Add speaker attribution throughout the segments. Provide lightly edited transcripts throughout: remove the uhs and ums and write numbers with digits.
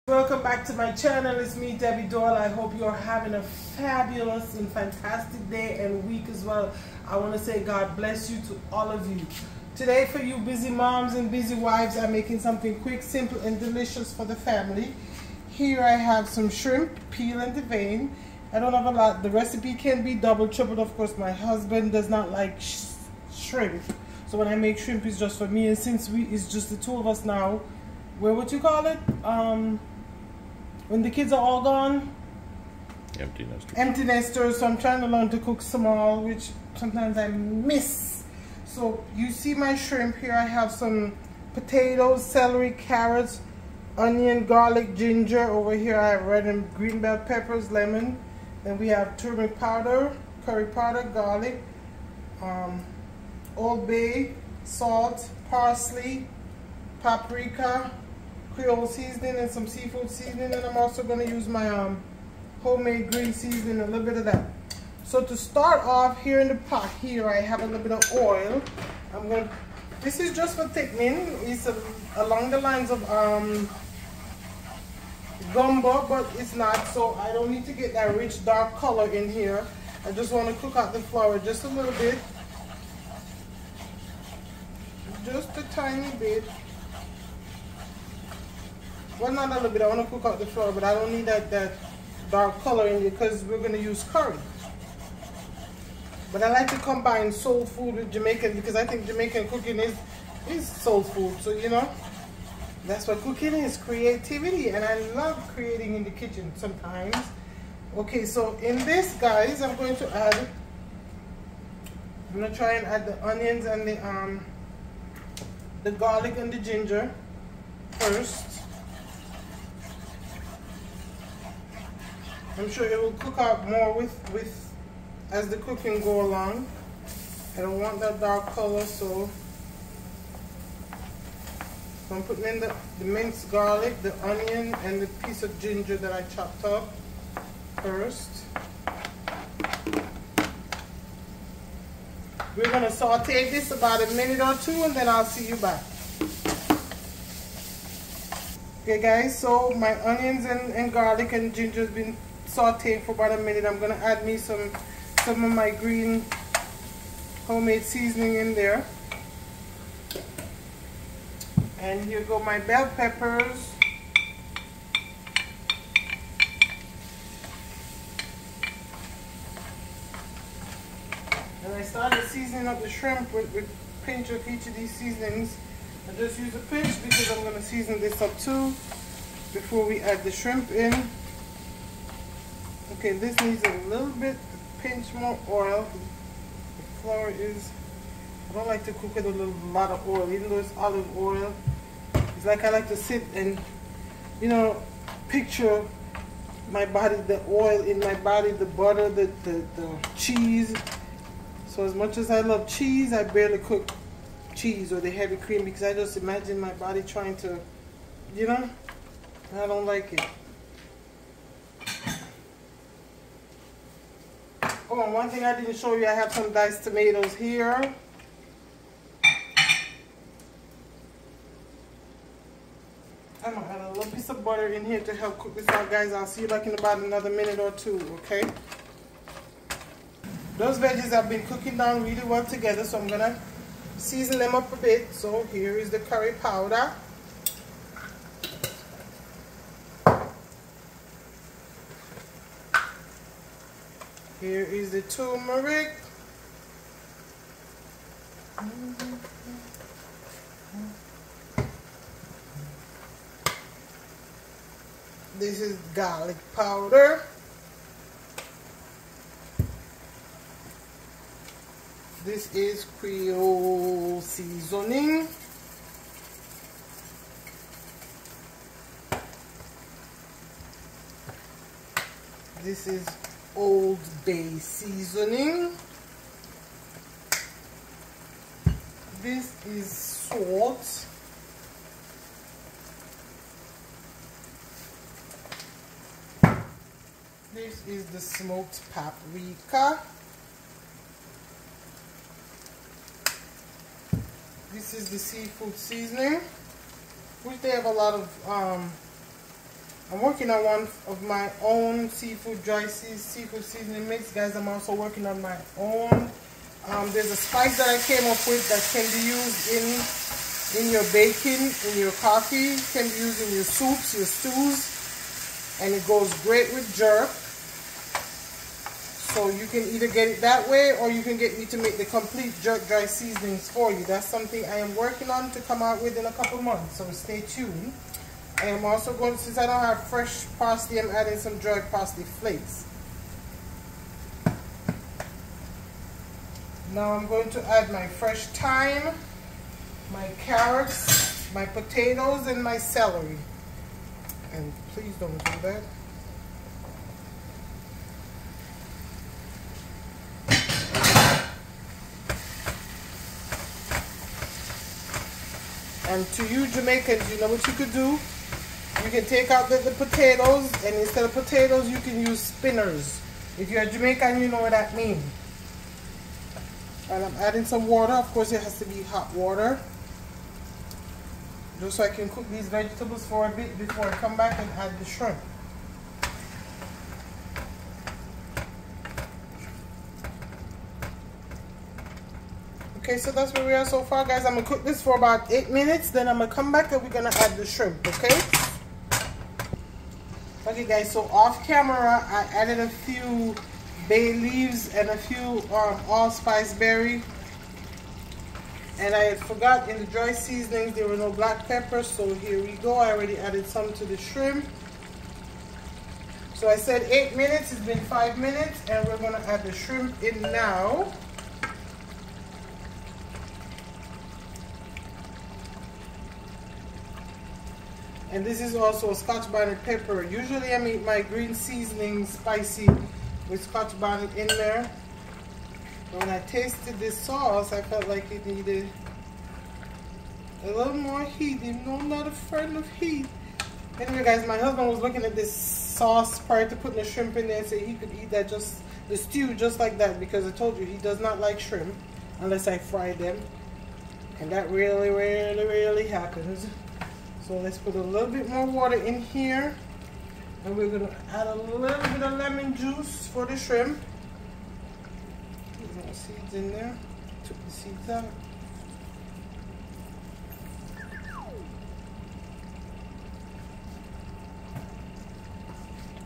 Speaker 1: Welcome back to my channel. It's me, Debbie Doyle. I hope you're having a fabulous and fantastic day and week as well. I want to say God bless you to all of you. Today for you busy moms and busy wives, I'm making something quick, simple and delicious for the family. Here I have some shrimp, peel and devein. I don't have a lot. The recipe can be double, triple. Of course, my husband does not like shrimp. So when I make shrimp, it's just for me. And since it's just the two of us now, what you call it? When the kids are all gone?
Speaker 2: Empty nesters.
Speaker 1: Empty nesters. So I'm trying to learn to cook small, which sometimes I miss. So you see my shrimp here. I have some potatoes, celery, carrots, onion, garlic, ginger. Over here I have red and green bell peppers, lemon. Then we have turmeric powder, curry powder, garlic, Old Bay, salt, parsley, paprika, Creole seasoning and some seafood seasoning, and I'm also going to use my homemade green seasoning, a little bit of that. So to start off, here in the pot here I have a little bit of oil. This is just for thickening. It's along the lines of gumbo, but it's not, so I don't need to get that rich dark color in here. I just want to cook out the flour just a little bit, just a tiny bit. Well, not a little bit. I want to cook out the flour, but I don't need that dark color in it because we're going to use curry. But I like to combine soul food with Jamaican because I think Jamaican cooking is soul food. So, you know, that's what cooking is, creativity. And I love creating in the kitchen sometimes. Okay, so in this, guys, I'm going to try and add the onions and the garlic and the ginger first. I'm sure it will cook out more with as the cooking go along. I don't want that dark color, so I'm putting in the minced garlic, the onion, and the piece of ginger that I chopped up first. We're going to saute this about a minute or two, and then I'll see you back. Okay, guys, so my onions and garlic and ginger has been sauteed for about a minute. I'm going to add me some of my green homemade seasoning in there. And here go my bell peppers. And I started seasoning up the shrimp with a pinch of each of these seasonings. I just use a pinch because I'm going to season this up too before we add the shrimp in. Okay, this needs a little bit, a pinch more oil. The flour is, I don't like to cook it with a lot of oil, even though it's olive oil. It's like I like to sit and, you know, picture my body, the oil in my body, the butter, the cheese. So as much as I love cheese, I barely cook cheese or the heavy cream because I just imagine my body trying to, you know, I don't like it. Oh, and one thing I didn't show you, I have some diced tomatoes here. I'm gonna add a little piece of butter in here to help cook this out, guys. I'll see you back in about another minute or two, okay? Those veggies have been cooking down really well together, so I'm gonna season them up a bit. So here is the curry powder. Here is the turmeric. This is garlic powder. This is Creole seasoning. This is Old Bay seasoning. This is salt. This is the smoked paprika. This is the seafood seasoning, which they have a lot of I'm working on one of my own seafood seasoning mix, guys. I'm also working on my own. There's a spice that I came up with that can be used in your baking, in your coffee, can be used in your soups, your stews, and it goes great with jerk. So you can either get it that way, or you can get me to make the complete jerk dry seasonings for you. That's something I am working on to come out with in a couple months, so stay tuned. I am also going, since I don't have fresh parsley, I'm adding some dried parsley flakes. Now I'm going to add my fresh thyme, my carrots, my potatoes, and my celery. And please don't do that. And to you Jamaicans, you know what you could do? You can take out the potatoes, and instead of potatoes, you can use spinners. If you're a Jamaican, you know what that means. And I'm adding some water. Of course, it has to be hot water. Just so I can cook these vegetables for a bit before I come back and add the shrimp. Okay, so that's where we are so far, guys. I'm going to cook this for about 8 minutes. Then I'm going to come back and we're going to add the shrimp, okay? Okay, guys, so off camera, I added a few bay leaves and a few allspice berry. And I forgot in the dry seasonings there were no black pepper, so here we go. I already added some to the shrimp. So I said 8 minutes, it's been 5 minutes, and we're going to add the shrimp in now. And this is also a Scotch bonnet pepper. Usually I make my green seasoning spicy with Scotch bonnet in there. But when I tasted this sauce, I felt like it needed a little more heat, even though I'm not a friend of heat. Anyway, guys, my husband was looking at this sauce prior to putting the shrimp in there and said he could eat that the stew just like that, because I told you he does not like shrimp unless I fry them. And that really, really, really happens. So let's put a little bit more water in here, and we're going to add a little bit of lemon juice for the shrimp. Put more seeds in there. Took the seeds out.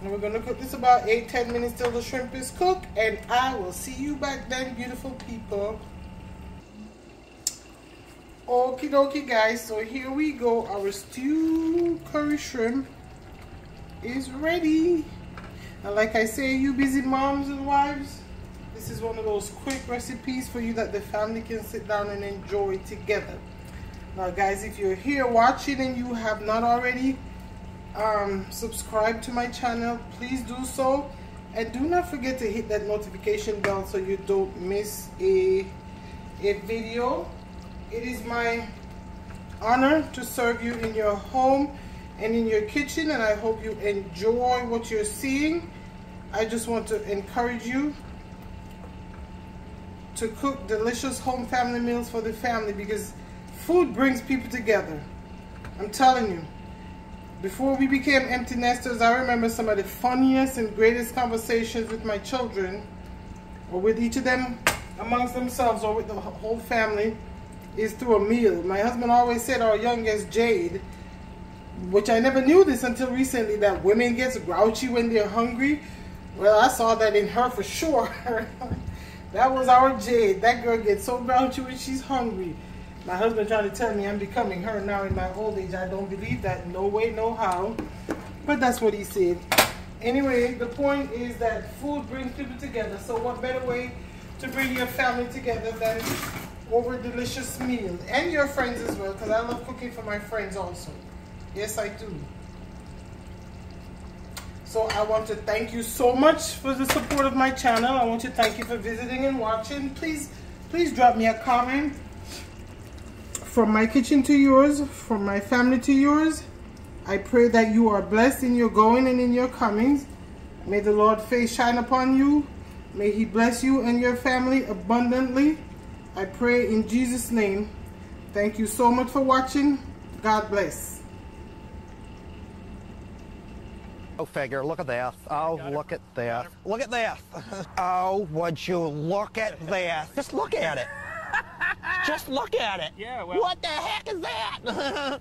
Speaker 1: And we're going to cook this about 8-10 minutes till the shrimp is cooked, and I will see you back then, beautiful people. Okie dokie, guys, so here we go. Our stew curry shrimp is ready. And like I say, you busy moms and wives, this is one of those quick recipes for you that the family can sit down and enjoy together. Now guys, if you're here watching and you have not already subscribed to my channel, please do so. And do not forget to hit that notification bell so you don't miss a video. It is my honor to serve you in your home and in your kitchen, and I hope you enjoy what you're seeing. I just want to encourage you to cook delicious home family meals for the family, because food brings people together. I'm telling you, before we became empty nesters, I remember some of the funniest and greatest conversations with my children, or with each of them amongst themselves, or with the whole family, is through a meal. My husband always said, our youngest Jade, which I never knew this until recently, that women get grouchy when they're hungry. Well, I saw that in her for sure. That was our Jade. That girl gets so grouchy when she's hungry. My husband trying to tell me I'm becoming her now in my old age. I don't believe that. No way, no how. But that's what he said. Anyway, the point is that food brings people together. So what better way to bring your family together than over a delicious meal, and your friends as well, because I love cooking for my friends also. Yes, I do. So I want to thank you so much for the support of my channel. I want to thank you for visiting and watching. Please drop me a comment. From my kitchen to yours, from my family to yours, I pray that you are blessed in your going and in your comings. May the Lord's face shine upon you. May He bless you and your family abundantly. I pray in Jesus' name. Thank you so much for watching. God bless.
Speaker 3: Go figure. Look at this. Oh, look at this. Look at this. Oh, would you look at this? Just look at it. Just look at it.
Speaker 4: Yeah, well.
Speaker 3: What the heck is that?